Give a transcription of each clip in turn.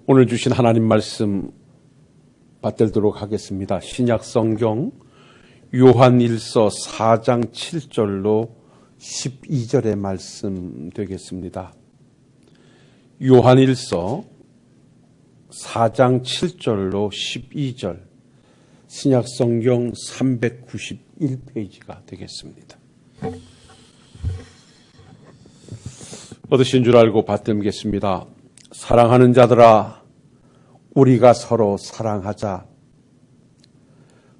오늘 주신 하나님 말씀 받들도록 하겠습니다. 신약 성경 요한일서 4장 7절로 12절의 말씀 되겠습니다. 요한일서 4장 7절로 12절, 신약 성경 391페이지가 되겠습니다. 얻으신 줄 알고 받들겠습니다. 사랑하는 자들아, 우리가 서로 사랑하자.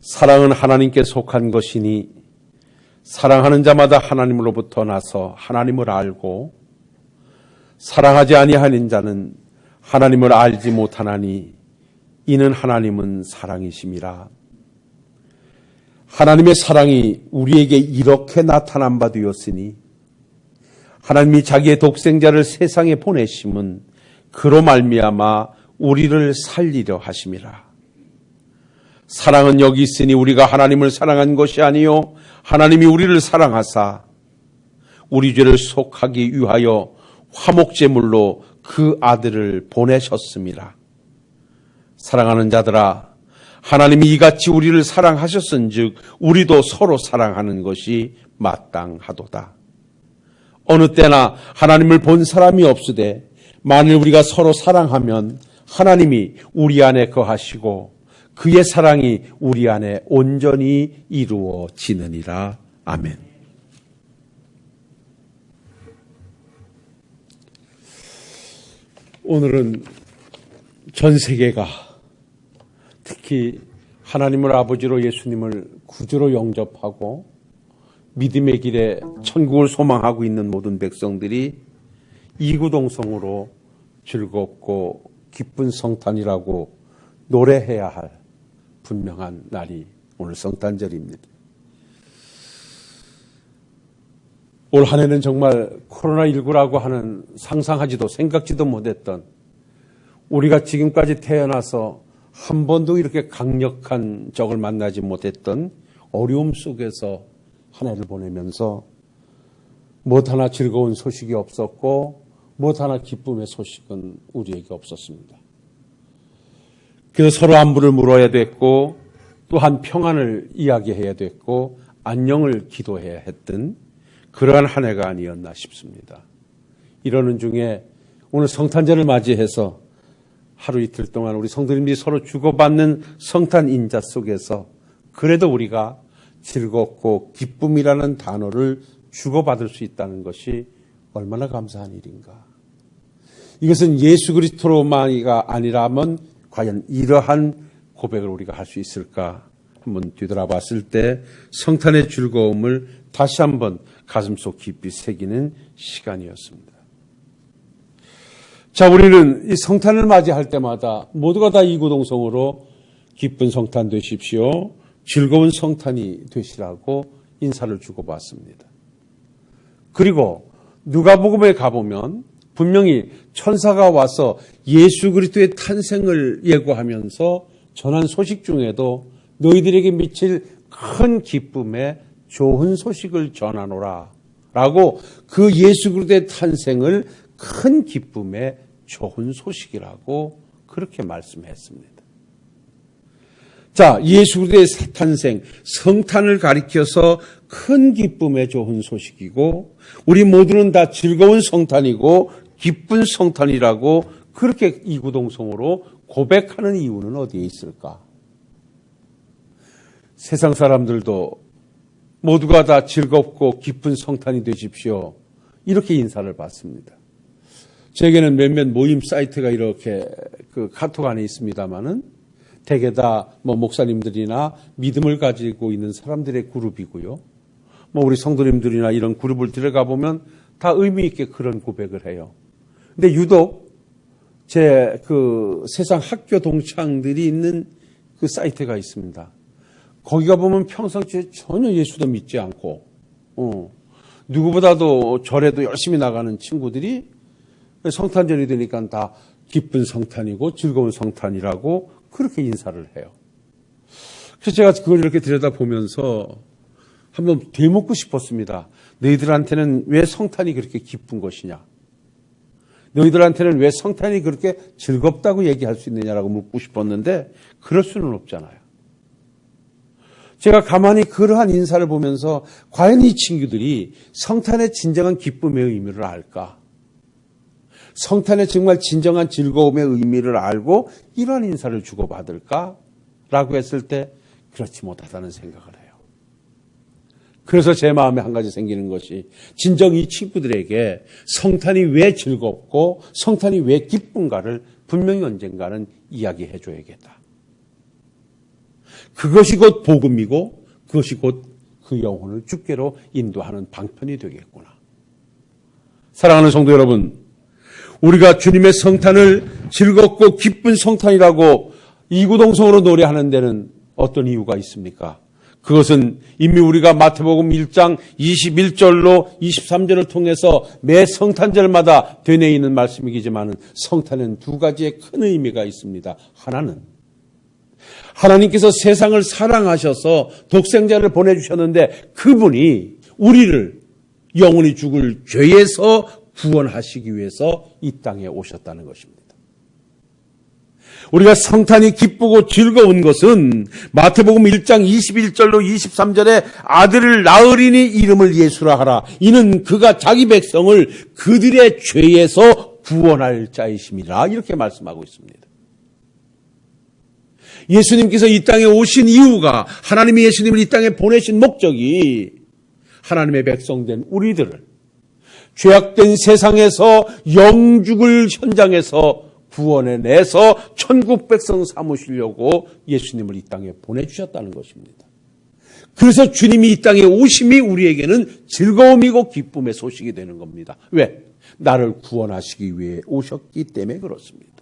사랑은 하나님께 속한 것이니 사랑하는 자마다 하나님으로부터 나서 하나님을 알고 사랑하지 아니하는 자는 하나님을 알지 못하나니 이는 하나님은 사랑이심이라. 하나님의 사랑이 우리에게 이렇게 나타난 바 되었으니 하나님이 자기의 독생자를 세상에 보내심은 그로 말미암아 우리를 살리려 하심이라. 사랑은 여기 있으니 우리가 하나님을 사랑한 것이 아니요 하나님이 우리를 사랑하사 우리 죄를 속하기 위하여 화목제물로 그 아들을 보내셨음이라. 사랑하는 자들아, 하나님이 이같이 우리를 사랑하셨은즉 우리도 서로 사랑하는 것이 마땅하도다. 어느 때나 하나님을 본 사람이 없으되 만일 우리가 서로 사랑하면 하나님이 우리 안에 거하시고 그의 사랑이 우리 안에 온전히 이루어지느니라. 아멘. 오늘은 전 세계가 특히 하나님을 아버지로 예수님을 구주로 영접하고 믿음의 길에 천국을 소망하고 있는 모든 백성들이 이구동성으로 즐겁고 기쁜 성탄이라고 노래해야 할 분명한 날이 오늘 성탄절입니다. 올 한 해는 정말 코로나19라고 하는 상상하지도 생각지도 못했던, 우리가 지금까지 태어나서 한 번도 이렇게 강력한 적을 만나지 못했던 어려움 속에서 한 해를 보내면서 무엇 하나 즐거운 소식이 없었고 무엇 하나 기쁨의 소식은 우리에게 없었습니다. 그래서 서로 안부를 물어야 됐고 또한 평안을 이야기해야 됐고 안녕을 기도해야 했던 그러한 한 해가 아니었나 싶습니다. 이러는 중에 오늘 성탄절을 맞이해서 하루 이틀 동안 우리 성도님들이 서로 주고받는 성탄 인자 속에서 그래도 우리가 즐겁고 기쁨이라는 단어를 주고받을 수 있다는 것이 얼마나 감사한 일인가. 이것은 예수 그리스도로만이가 아니라면 과연 이러한 고백을 우리가 할 수 있을까 한번 뒤돌아봤을 때 성탄의 즐거움을 다시 한번 가슴속 깊이 새기는 시간이었습니다. 자, 우리는 이 성탄을 맞이할 때마다 모두가 다 이구동성으로 기쁜 성탄 되십시오, 즐거운 성탄이 되시라고 인사를 주고받습니다. 그리고 누가복음에 가보면 분명히 천사가 와서 예수 그리스도의 탄생을 예고하면서 전한 소식 중에도 너희들에게 미칠 큰 기쁨의 좋은 소식을 전하노라 라고 그 예수 그리스도의 탄생을 큰 기쁨의 좋은 소식이라고 그렇게 말씀했습니다. 자, 예수 그리스도의 탄생, 성탄을 가리켜서 큰 기쁨의 좋은 소식이고 우리 모두는 다 즐거운 성탄이고 기쁜 성탄이라고 그렇게 이구동성으로 고백하는 이유는 어디에 있을까? 세상 사람들도 모두가 다 즐겁고 기쁜 성탄이 되십시오, 이렇게 인사를 받습니다. 제게는 몇몇 모임 사이트가 이렇게 그 카톡 안에 있습니다만은 대개 다 목사님들이나 믿음을 가지고 있는 사람들의 그룹이고요. 우리 성도님들이나 이런 그룹을 들어가 보면 다 의미 있게 그런 고백을 해요. 근데 유독 제 그 세상 학교 동창들이 있는 그 사이트가 있습니다. 거기가 보면 평상시에 전혀 예수도 믿지 않고, 누구보다도 절에도 열심히 나가는 친구들이 성탄절이 되니까 다 기쁜 성탄이고 즐거운 성탄이라고 그렇게 인사를 해요. 그래서 제가 그걸 이렇게 들여다보면서 한번 되묻고 싶었습니다. 너희들한테는 왜 성탄이 그렇게 기쁜 것이냐? 너희들한테는 왜 성탄이 그렇게 즐겁다고 얘기할 수 있느냐라고 묻고 싶었는데 그럴 수는 없잖아요. 제가 가만히 그러한 인사를 보면서 과연 이 친구들이 성탄의 진정한 기쁨의 의미를 알까? 성탄의 정말 진정한 즐거움의 의미를 알고 이러한 인사를 주고받을까? 라고 했을 때 그렇지 못하다는 생각을 해요. 그래서 제 마음에 한 가지 생기는 것이 진정 이 친구들에게 성탄이 왜 즐겁고 성탄이 왜 기쁜가를 분명히 언젠가는 이야기해 줘야겠다. 그것이 곧 복음이고 그것이 곧 그 영혼을 주께로 인도하는 방편이 되겠구나. 사랑하는 성도 여러분, 우리가 주님의 성탄을 즐겁고 기쁜 성탄이라고 이구동성으로 노래하는 데는 어떤 이유가 있습니까? 그것은 이미 우리가 마태복음 1장 21절로 23절을 통해서 매 성탄절마다 되뇌이는 말씀이지만 성탄에는 두 가지의 큰 의미가 있습니다. 하나는 하나님께서 세상을 사랑하셔서 독생자를 보내주셨는데 그분이 우리를 영원히 죽을 죄에서 구원하시기 위해서 이 땅에 오셨다는 것입니다. 우리가 성탄이 기쁘고 즐거운 것은 마태복음 1장 21절로 23절에 아들을 낳으리니 이름을 예수라 하라. 이는 그가 자기 백성을 그들의 죄에서 구원할 자이심이라. 이렇게 말씀하고 있습니다. 예수님께서 이 땅에 오신 이유가 하나님이 예수님을 이 땅에 보내신 목적이 하나님의 백성된 우리들을 죄악된 세상에서 영죽을 현장에서 구원해내서 천국 백성 삼으시려고 예수님을 이 땅에 보내주셨다는 것입니다. 그래서 주님이 이 땅에 오심이 우리에게는 즐거움이고 기쁨의 소식이 되는 겁니다. 왜? 나를 구원하시기 위해 오셨기 때문에 그렇습니다.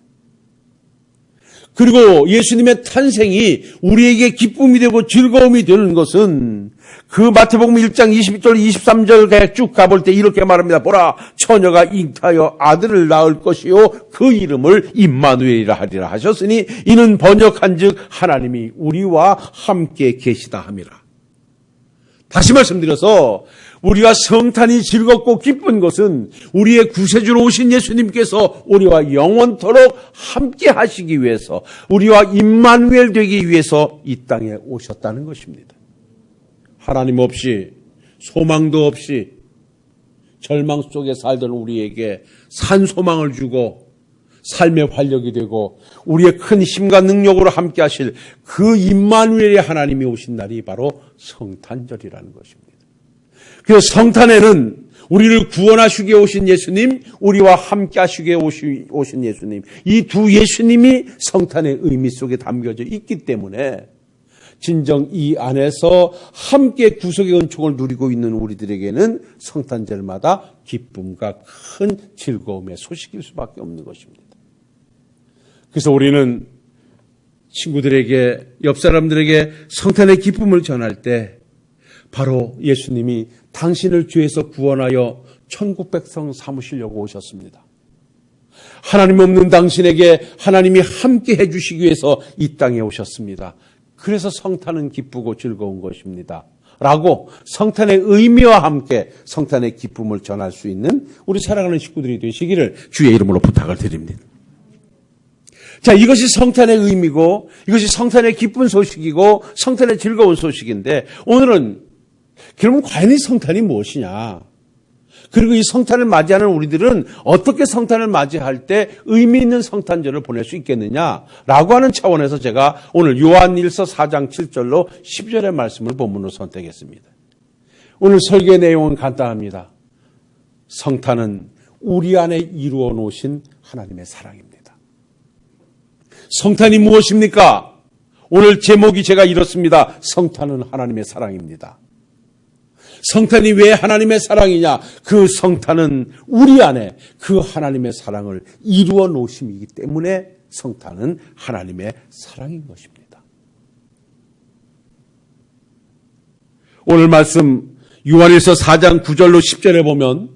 그리고 예수님의 탄생이 우리에게 기쁨이 되고 즐거움이 되는 것은 그 마태복음 1장 22절 23절 쭉 가볼 때 이렇게 말합니다. 보라, 처녀가 잉타하여 아들을 낳을 것이요 그 이름을 임마누엘이라 하리라 하셨으니 이는 번역한즉 하나님이 우리와 함께 계시다 함이라. 다시 말씀드려서 우리가 성탄이 즐겁고 기쁜 것은 우리의 구세주로 오신 예수님께서 우리와 영원토록 함께 하시기 위해서 우리와 임마누엘 되기 위해서 이 땅에 오셨다는 것입니다. 하나님 없이 소망도 없이 절망 속에 살던 우리에게 산 소망을 주고 삶의 활력이 되고 우리의 큰 힘과 능력으로 함께 하실 그 임마누엘의 하나님이 오신 날이 바로 성탄절이라는 것입니다. 그래서 성탄에는 우리를 구원하시기 위해 오신 예수님, 우리와 함께 하시기 위해 오신 예수님, 이 두 예수님이 성탄의 의미 속에 담겨져 있기 때문에 진정 이 안에서 함께 구속의 은총을 누리고 있는 우리들에게는 성탄절마다 기쁨과 큰 즐거움의 소식일 수밖에 없는 것입니다. 그래서 우리는 친구들에게, 옆 사람들에게 성탄의 기쁨을 전할 때 바로 예수님이 당신을 죄에서 구원하여 천국 백성 삼으시려고 오셨습니다. 하나님 없는 당신에게 하나님이 함께 해주시기 위해서 이 땅에 오셨습니다. 그래서 성탄은 기쁘고 즐거운 것입니다. 라고 성탄의 의미와 함께 성탄의 기쁨을 전할 수 있는 우리 사랑하는 식구들이 되시기를 주의 이름으로 부탁을 드립니다. 자, 이것이 성탄의 의미고 이것이 성탄의 기쁜 소식이고 성탄의 즐거운 소식인데 오늘은 그러면 과연 이 성탄이 무엇이냐? 그리고 이 성탄을 맞이하는 우리들은 어떻게 성탄을 맞이할 때 의미 있는 성탄절을 보낼 수 있겠느냐라고 하는 차원에서 제가 오늘 요한일서 4장 7절로 10절의 말씀을 본문으로 선택했습니다. 오늘 설교의 내용은 간단합니다. 성탄은 우리 안에 이루어 놓으신 하나님의 사랑입니다. 성탄이 무엇입니까? 오늘 제목이 제가 이렇습니다. 성탄은 하나님의 사랑입니다. 성탄이 왜 하나님의 사랑이냐? 그 성탄은 우리 안에 그 하나님의 사랑을 이루어 놓으심이기 때문에 성탄은 하나님의 사랑인 것입니다. 오늘 말씀 요한일서 4장 9절로 10절에 보면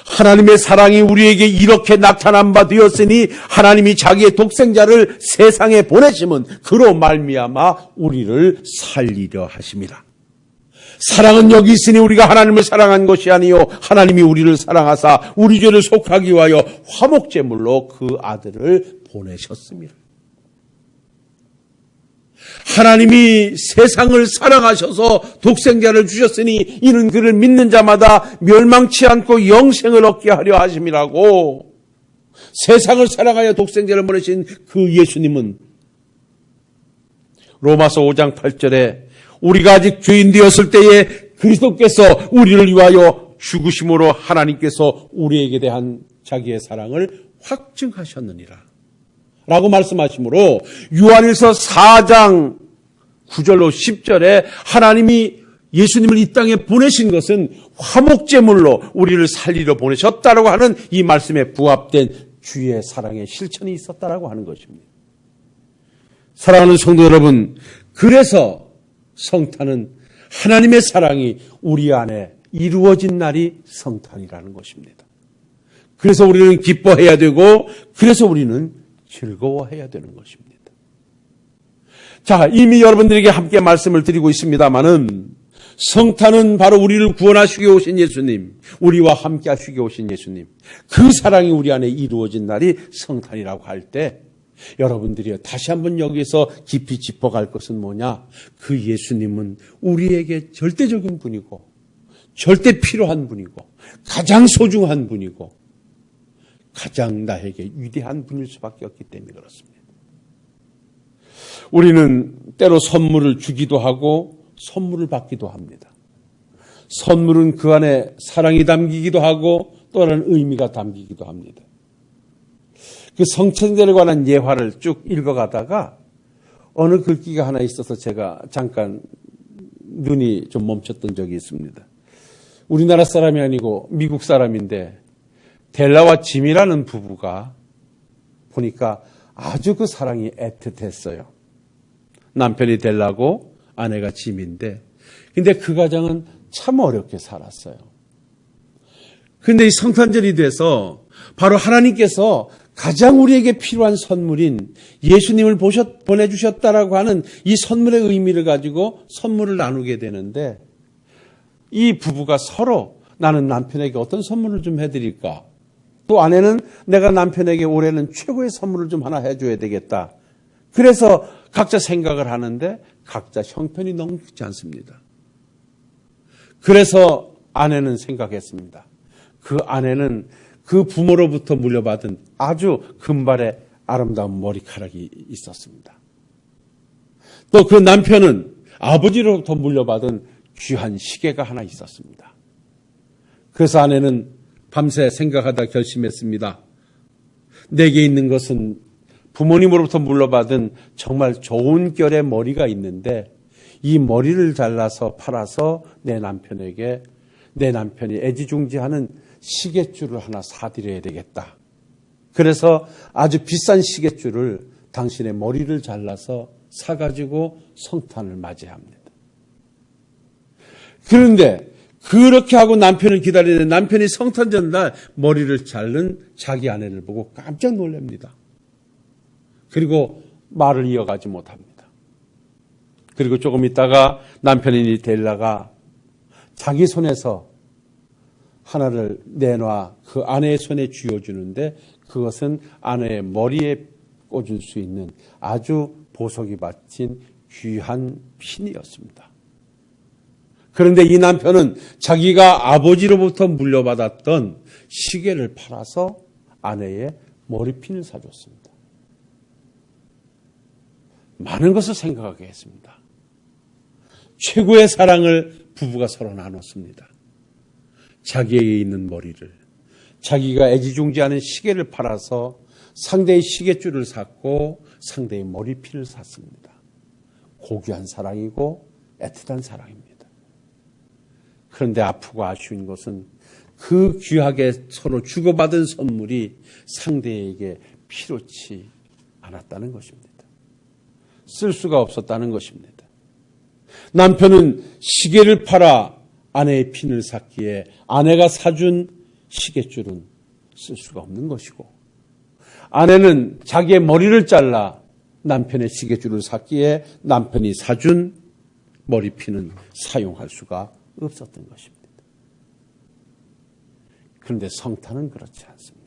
하나님의 사랑이 우리에게 이렇게 나타난 바 되었으니 하나님이 자기의 독생자를 세상에 보내심은 그로 말미암아 우리를 살리려 하심이라. 사랑은 여기 있으니 우리가 하나님을 사랑한 것이 아니요 하나님이 우리를 사랑하사 우리 죄를 속하기 위하여 화목제물로 그 아들을 보내셨습니다. 하나님이 세상을 사랑하셔서 독생자를 주셨으니 이는 그를 믿는 자마다 멸망치 않고 영생을 얻게 하려 하심이라고. 세상을 사랑하여 독생자를 보내신 그 예수님은 로마서 5장 8절에 우리가 아직 죄인 되었을 때에 그리스도께서 우리를 위하여 죽으심으로 하나님께서 우리에게 대한 자기의 사랑을 확증하셨느니라 라고 말씀하시므로 요한일서 4장 9절로 10절에 하나님이 예수님을 이 땅에 보내신 것은 화목제물로 우리를 살리러 보내셨다라고 하는 이 말씀에 부합된 주의 사랑의 실천이 있었다라고 하는 것입니다. 사랑하는 성도 여러분, 그래서 성탄은 하나님의 사랑이 우리 안에 이루어진 날이 성탄이라는 것입니다. 그래서 우리는 기뻐해야 되고 그래서 우리는 즐거워해야 되는 것입니다. 자, 이미 여러분들에게 함께 말씀을 드리고 있습니다마는 성탄은 바로 우리를 구원하시기 오신 예수님, 우리와 함께 하시기 오신 예수님, 그 사랑이 우리 안에 이루어진 날이 성탄이라고 할 때 여러분들이 다시 한번 여기서 깊이 짚어갈 것은 뭐냐? 그 예수님은 우리에게 절대적인 분이고 절대 필요한 분이고 가장 소중한 분이고 가장 나에게 위대한 분일 수밖에 없기 때문에 그렇습니다. 우리는 때로 선물을 주기도 하고 선물을 받기도 합니다. 선물은 그 안에 사랑이 담기기도 하고 또 다른 의미가 담기기도 합니다. 그 성천절에 관한 예화를 쭉 읽어가다가 어느 글귀가 하나 있어서 제가 잠깐 눈이 좀 멈췄던 적이 있습니다. 우리나라 사람이 아니고 미국 사람인데 델라와 짐이라는 부부가 보니까 아주 그 사랑이 애틋했어요. 남편이 델라고 아내가 짐인데 근데 그 가정은 참 어렵게 살았어요. 근데 이 성탄절이 돼서 바로 하나님께서 가장 우리에게 필요한 선물인 예수님을 보내주셨다라고 하는 이 선물의 의미를 가지고 선물을 나누게 되는데 이 부부가 서로 나는 남편에게 어떤 선물을 좀 해드릴까? 또 아내는 내가 남편에게 올해는 최고의 선물을 좀 하나 해줘야 되겠다. 그래서 각자 생각을 하는데 각자 형편이 넉넉지 않습니다. 그래서 아내는 생각했습니다. 그 아내는 그 부모로부터 물려받은 아주 금발의 아름다운 머리카락이 있었습니다. 또 그 남편은 아버지로부터 물려받은 귀한 시계가 하나 있었습니다. 그래서 아내는 밤새 생각하다 결심했습니다. 내게 있는 것은 부모님으로부터 물려받은 정말 좋은 결의 머리가 있는데 이 머리를 잘라서 팔아서 내 남편이 애지중지하는 시계줄을 하나 사드려야 되겠다. 그래서 아주 비싼 시계줄을 당신의 머리를 잘라서 사가지고 성탄을 맞이합니다. 그런데 그렇게 하고 남편을 기다리는 남편이 성탄 전날 머리를 자른 자기 아내를 보고 깜짝 놀랍니다. 그리고 말을 이어가지 못합니다. 그리고 조금 있다가 남편인 델라가 자기 손에서 하나를 내놔 그 아내의 손에 쥐어주는데 그것은 아내의 머리에 꽂을 수 있는 아주 보석이 받친 귀한 핀이었습니다. 그런데 이 남편은 자기가 아버지로부터 물려받았던 시계를 팔아서 아내의 머리핀을 사줬습니다. 많은 것을 생각하게 했습니다. 최고의 사랑을 부부가 서로 나눴습니다. 자기에게 있는 머리를, 자기가 애지중지하는 시계를 팔아서 상대의 시계줄을 샀고 상대의 머리핀을 샀습니다. 고귀한 사랑이고 애틋한 사랑입니다. 그런데 아프고 아쉬운 것은 그 귀하게 서로 주고받은 선물이 상대에게 필요치 않았다는 것입니다. 쓸 수가 없었다는 것입니다. 남편은 시계를 팔아 아내의 핀을 샀기에 아내가 사준 시계줄은 쓸 수가 없는 것이고 아내는 자기의 머리를 잘라 남편의 시계줄을 샀기에 남편이 사준 머리피는 사용할 수가 없었던 것입니다. 그런데 성탄은 그렇지 않습니다.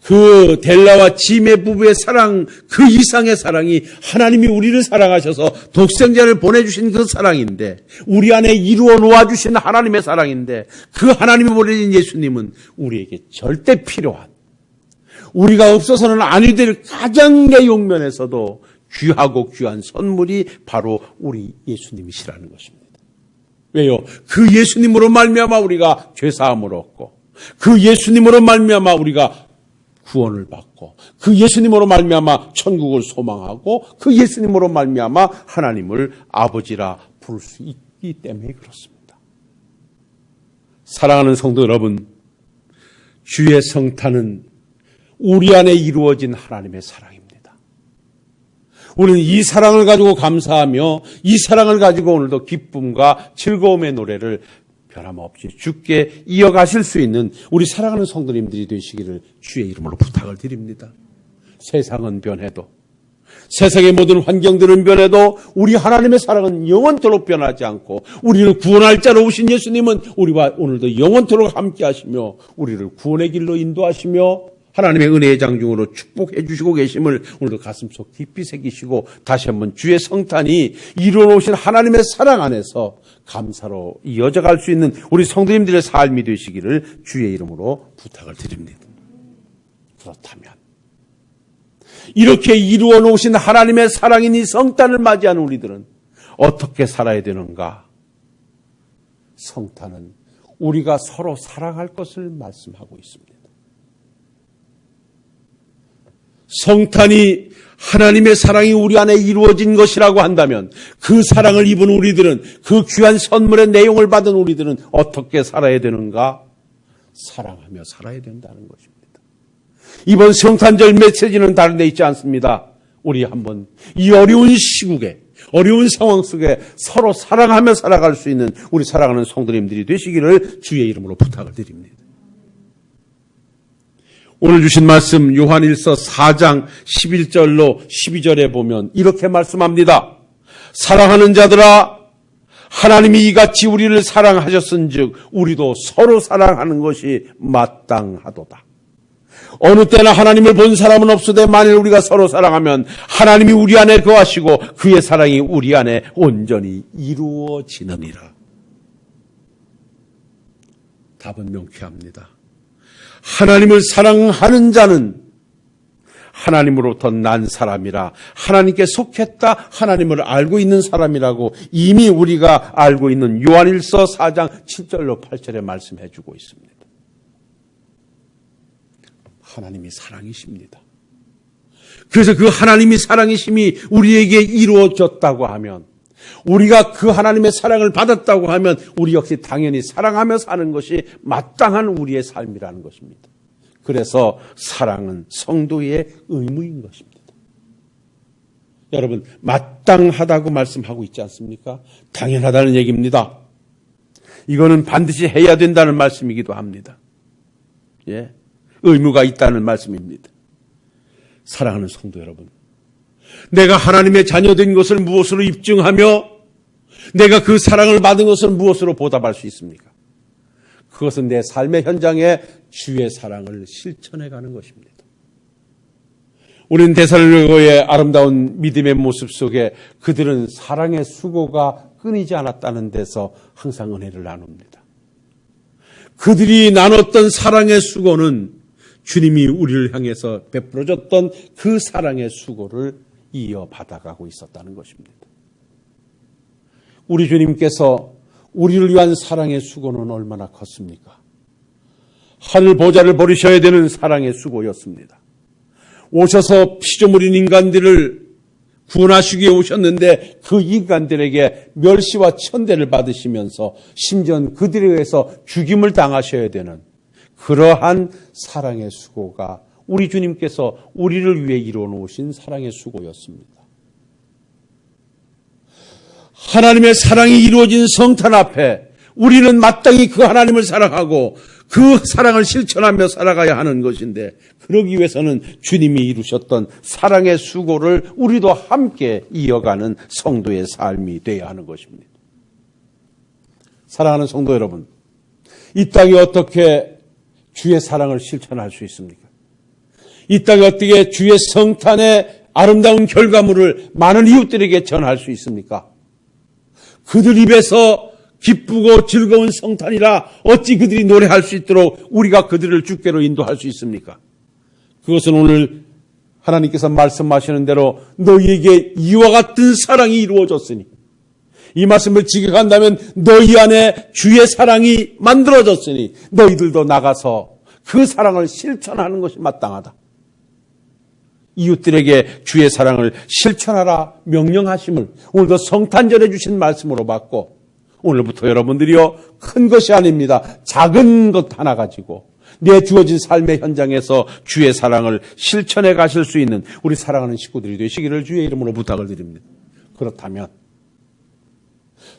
그 델라와 지메 부부의 사랑, 그 이상의 사랑이 하나님이 우리를 사랑하셔서 독생자를 보내주신 그 사랑인데, 우리 안에 이루어 놓아주신 하나님의 사랑인데, 그 하나님이 보내신 예수님은 우리에게 절대 필요한, 우리가 없어서는 아니 될 가장 내용면에서도 귀하고 귀한 선물이 바로 우리 예수님이시라는 것입니다. 왜요? 그 예수님으로 말미암아 우리가 죄사함을 얻고, 그 예수님으로 말미암아 우리가 구원을 받고, 그 예수님으로 말미암아 천국을 소망하고, 그 예수님으로 말미암아 하나님을 아버지라 부를 수 있기 때문에 그렇습니다. 사랑하는 성도 여러분, 주의 성탄은 우리 안에 이루어진 하나님의 사랑입니다. 우리는 이 사랑을 가지고 감사하며 이 사랑을 가지고 오늘도 기쁨과 즐거움의 노래를 변함없이 주께 이어가실 수 있는 우리 사랑하는 성도님들이 되시기를 주의 이름으로 부탁을 드립니다. 세상은 변해도, 세상의 모든 환경들은 변해도 우리 하나님의 사랑은 영원토록 변하지 않고, 우리를 구원할 자로 오신 예수님은 우리와 오늘도 영원토록 함께 하시며 우리를 구원의 길로 인도하시며 하나님의 은혜의 장중으로 축복해 주시고 계심을 오늘도 가슴속 깊이 새기시고, 다시 한번 주의 성탄이 이루어놓으신 하나님의 사랑 안에서 감사로 이어져갈 수 있는 우리 성도님들의 삶이 되시기를 주의 이름으로 부탁을 드립니다. 그렇다면 이렇게 이루어놓으신 하나님의 사랑인 이 성탄을 맞이하는 우리들은 어떻게 살아야 되는가? 성탄은 우리가 서로 사랑할 것을 말씀하고 있습니다. 성탄이 하나님의 사랑이 우리 안에 이루어진 것이라고 한다면, 그 사랑을 입은 우리들은, 그 귀한 선물의 내용을 받은 우리들은 어떻게 살아야 되는가? 사랑하며 살아야 된다는 것입니다. 이번 성탄절 메시지는 다른 데 있지 않습니다. 우리 한번 이 어려운 시국에, 어려운 상황 속에 서로 사랑하며 살아갈 수 있는 우리 사랑하는 성도님들이 되시기를 주의 이름으로 부탁을 드립니다. 오늘 주신 말씀 요한일서 4장 11절로 12절에 보면 이렇게 말씀합니다. 사랑하는 자들아, 하나님이 이같이 우리를 사랑하셨은즉 우리도 서로 사랑하는 것이 마땅하도다. 어느 때나 하나님을 본 사람은 없으되 만일 우리가 서로 사랑하면 하나님이 우리 안에 거하시고 그의 사랑이 우리 안에 온전히 이루어지느니라. 답은 명쾌합니다. 하나님을 사랑하는 자는 하나님으로부터 난 사람이라, 하나님께 속했다, 하나님을 알고 있는 사람이라고 이미 우리가 알고 있는 요한일서 4장 7절로 8절에 말씀해 주고 있습니다. 하나님이 사랑이십니다. 그래서 그 하나님이 사랑이심이 우리에게 이루어졌다고 하면, 우리가 그 하나님의 사랑을 받았다고 하면 우리 역시 당연히 사랑하며 사는 것이 마땅한 우리의 삶이라는 것입니다. 그래서 사랑은 성도의 의무인 것입니다. 여러분, 마땅하다고 말씀하고 있지 않습니까? 당연하다는 얘기입니다. 이거는 반드시 해야 된다는 말씀이기도 합니다. 예, 의무가 있다는 말씀입니다. 사랑하는 성도 여러분, 내가 하나님의 자녀된 것을 무엇으로 입증하며 내가 그 사랑을 받은 것을 무엇으로 보답할 수 있습니까? 그것은 내 삶의 현장에 주의 사랑을 실천해가는 것입니다. 우리는 데살로니가의 아름다운 믿음의 모습 속에 그들은 사랑의 수고가 끊이지 않았다는 데서 항상 은혜를 나눕니다. 그들이 나눴던 사랑의 수고는 주님이 우리를 향해서 베풀어줬던 그 사랑의 수고를 이어받아가고 있었다는 것입니다. 우리 주님께서 우리를 위한 사랑의 수고는 얼마나 컸습니까? 하늘 보좌를 버리셔야 되는 사랑의 수고였습니다. 오셔서 피조물 어린 인간들을 구원하시기 위해 오셨는데 그 인간들에게 멸시와 천대를 받으시면서 심지어 그들에 의해서 죽임을 당하셔야 되는 그러한 사랑의 수고가 우리 주님께서 우리를 위해 이루어 놓으신 사랑의 수고였습니다. 하나님의 사랑이 이루어진 성탄 앞에 우리는 마땅히 그 하나님을 사랑하고 그 사랑을 실천하며 살아가야 하는 것인데, 그러기 위해서는 주님이 이루셨던 사랑의 수고를 우리도 함께 이어가는 성도의 삶이 되어야 하는 것입니다. 사랑하는 성도 여러분, 이 땅에 어떻게 주의 사랑을 실천할 수 있습니까? 이 땅에 어떻게 주의 성탄의 아름다운 결과물을 많은 이웃들에게 전할 수 있습니까? 그들 입에서 기쁘고 즐거운 성탄이라 어찌 그들이 노래할 수 있도록 우리가 그들을 주께로 인도할 수 있습니까? 그것은 오늘 하나님께서 말씀하시는 대로 너희에게 이와 같은 사랑이 이루어졌으니, 이 말씀을 지켜간다면 너희 안에 주의 사랑이 만들어졌으니 너희들도 나가서 그 사랑을 실천하는 것이 마땅하다. 이웃들에게 주의 사랑을 실천하라 명령하심을 오늘도 성탄절에 주신 말씀으로 받고, 오늘부터 여러분들이요, 큰 것이 아닙니다. 작은 것 하나 가지고 내 주어진 삶의 현장에서 주의 사랑을 실천해 가실 수 있는 우리 사랑하는 식구들이 되시기를 주의 이름으로 부탁을 드립니다. 그렇다면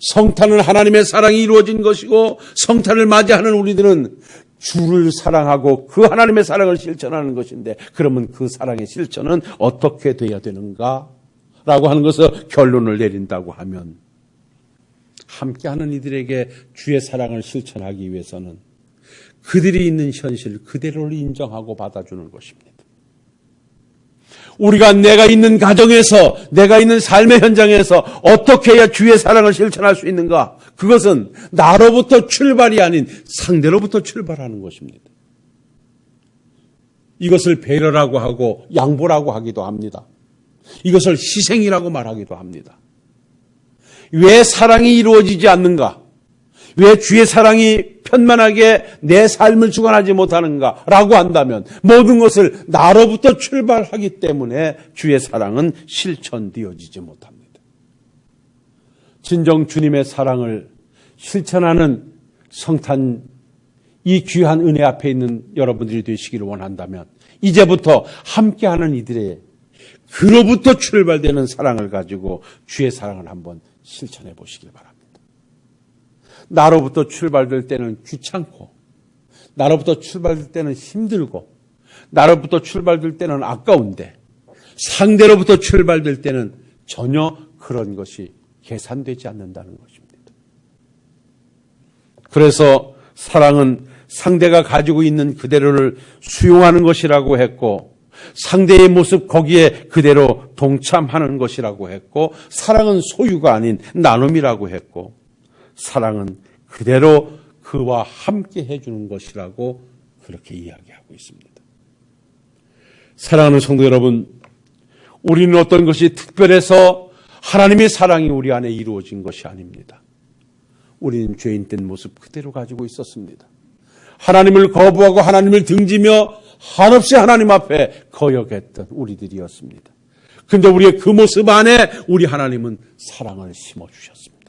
성탄은 하나님의 사랑이 이루어진 것이고, 성탄을 맞이하는 우리들은 주를 사랑하고 그 하나님의 사랑을 실천하는 것인데, 그러면 그 사랑의 실천은 어떻게 돼야 되는가? 라고 하는 것을 결론을 내린다고 하면, 함께하는 이들에게 주의 사랑을 실천하기 위해서는 그들이 있는 현실 그대로를 인정하고 받아주는 것입니다. 우리가 내가 있는 가정에서, 내가 있는 삶의 현장에서 어떻게 해야 주의 사랑을 실천할 수 있는가? 그것은 나로부터 출발이 아닌 상대로부터 출발하는 것입니다. 이것을 배려라고 하고 양보라고 하기도 합니다. 이것을 희생이라고 말하기도 합니다. 왜 사랑이 이루어지지 않는가? 왜 주의 사랑이 편만하게 내 삶을 주관하지 못하는가? 라고 한다면 모든 것을 나로부터 출발하기 때문에 주의 사랑은 실천되어지지 못합니다. 진정 주님의 사랑을 실천하는 성탄, 이 귀한 은혜 앞에 있는 여러분들이 되시기를 원한다면 이제부터 함께하는 이들의 그로부터 출발되는 사랑을 가지고 주의 사랑을 한번 실천해 보시길 바랍니다. 나로부터 출발될 때는 귀찮고, 나로부터 출발될 때는 힘들고, 나로부터 출발될 때는 아까운데, 상대로부터 출발될 때는 전혀 그런 것이 계산되지 않는다는 것입니다. 그래서 사랑은 상대가 가지고 있는 그대로를 수용하는 것이라고 했고, 상대의 모습 거기에 그대로 동참하는 것이라고 했고, 사랑은 소유가 아닌 나눔이라고 했고, 사랑은 그대로 그와 함께 해주는 것이라고 그렇게 이야기하고 있습니다. 사랑하는 성도 여러분, 우리는 어떤 것이 특별해서 하나님의 사랑이 우리 안에 이루어진 것이 아닙니다. 우리는 죄인된 모습 그대로 가지고 있었습니다. 하나님을 거부하고 하나님을 등지며 한없이 하나님 앞에 거역했던 우리들이었습니다. 그런데 우리의 그 모습 안에 우리 하나님은 사랑을 심어주셨습니다.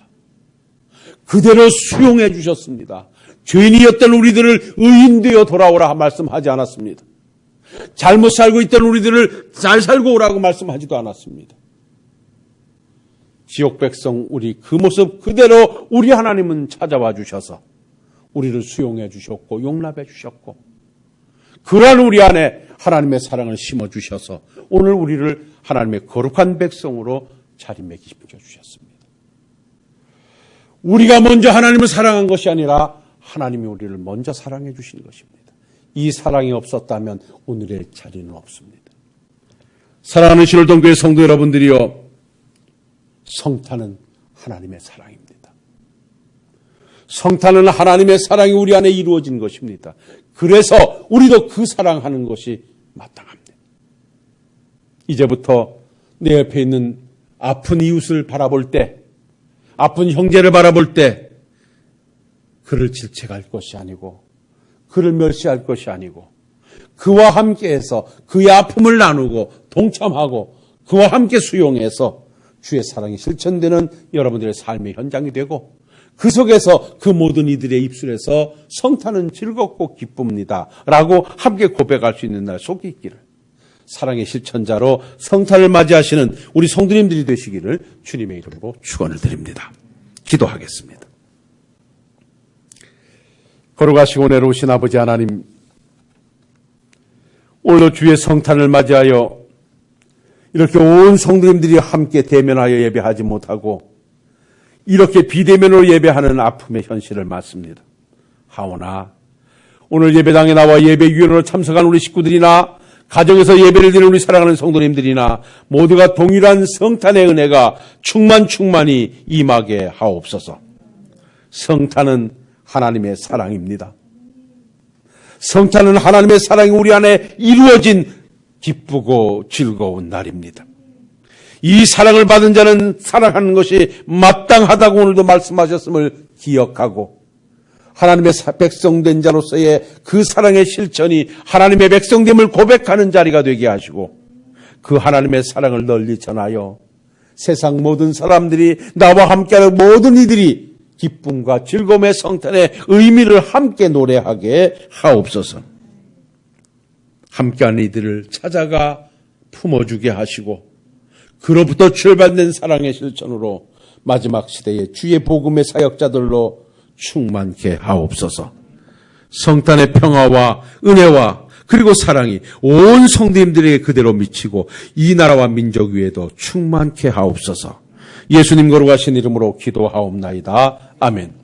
그대로 수용해 주셨습니다. 죄인이었던 우리들을 의인되어 돌아오라 말씀하지 않았습니다. 잘못 살고 있던 우리들을 잘 살고 오라고 말씀하지도 않았습니다. 지옥 백성 우리 그 모습 그대로 우리 하나님은 찾아와 주셔서 우리를 수용해 주셨고 용납해 주셨고, 그러한 우리 안에 하나님의 사랑을 심어주셔서 오늘 우리를 하나님의 거룩한 백성으로 자리매김시켜 주셨습니다. 우리가 먼저 하나님을 사랑한 것이 아니라 하나님이 우리를 먼저 사랑해 주신 것입니다. 이 사랑이 없었다면 오늘의 자리는 없습니다. 사랑하는 신월동교회 성도 여러분들이요, 성탄은 하나님의 사랑입니다. 성탄은 하나님의 사랑이 우리 안에 이루어진 것입니다. 그래서 우리도 그 사랑하는 것이 마땅합니다. 이제부터 내 옆에 있는 아픈 이웃을 바라볼 때, 아픈 형제를 바라볼 때 그를 질책할 것이 아니고, 그를 멸시할 것이 아니고, 그와 함께해서 그의 아픔을 나누고 동참하고 그와 함께 수용해서 주의 사랑이 실천되는 여러분들의 삶의 현장이 되고, 그 속에서 그 모든 이들의 입술에서 성탄은 즐겁고 기쁩니다 라고 함께 고백할 수 있는 날 속에 있기를, 사랑의 실천자로 성탄을 맞이하시는 우리 성도님들이 되시기를 주님의 이름으로 축원을 드립니다. 기도하겠습니다. 걸어가시고 내려오신 아버지 하나님, 오늘도 주의 성탄을 맞이하여 이렇게 온 성도님들이 함께 대면하여 예배하지 못하고 이렇게 비대면으로 예배하는 아픔의 현실을 맞습니다. 하오나 오늘 예배당에 나와 예배위원으로 참석한 우리 식구들이나 가정에서 예배를 드리는 우리 사랑하는 성도님들이나 모두가 동일한 성탄의 은혜가 충만히 임하게 하옵소서. 성탄은 하나님의 사랑입니다. 성탄은 하나님의 사랑이 우리 안에 이루어진 기쁘고 즐거운 날입니다. 이 사랑을 받은 자는 사랑하는 것이 마땅하다고 오늘도 말씀하셨음을 기억하고 하나님의 백성된 자로서의 그 사랑의 실천이 하나님의 백성됨을 고백하는 자리가 되게 하시고 그 하나님의 사랑을 널리 전하여 세상 모든 사람들이 나와 함께하는 모든 이들이 기쁨과 즐거움의 성탄의 의미를 함께 노래하게 하옵소서. 함께하는 이들을 찾아가 품어주게 하시고 그로부터 출발된 사랑의 실천으로 마지막 시대에 주의 복음의 사역자들로 충만케 하옵소서. 성탄의 평화와 은혜와 그리고 사랑이 온 성도님들에게 그대로 미치고 이 나라와 민족 위에도 충만케 하옵소서. 예수님 거룩하신 이름으로 기도하옵나이다. 아멘.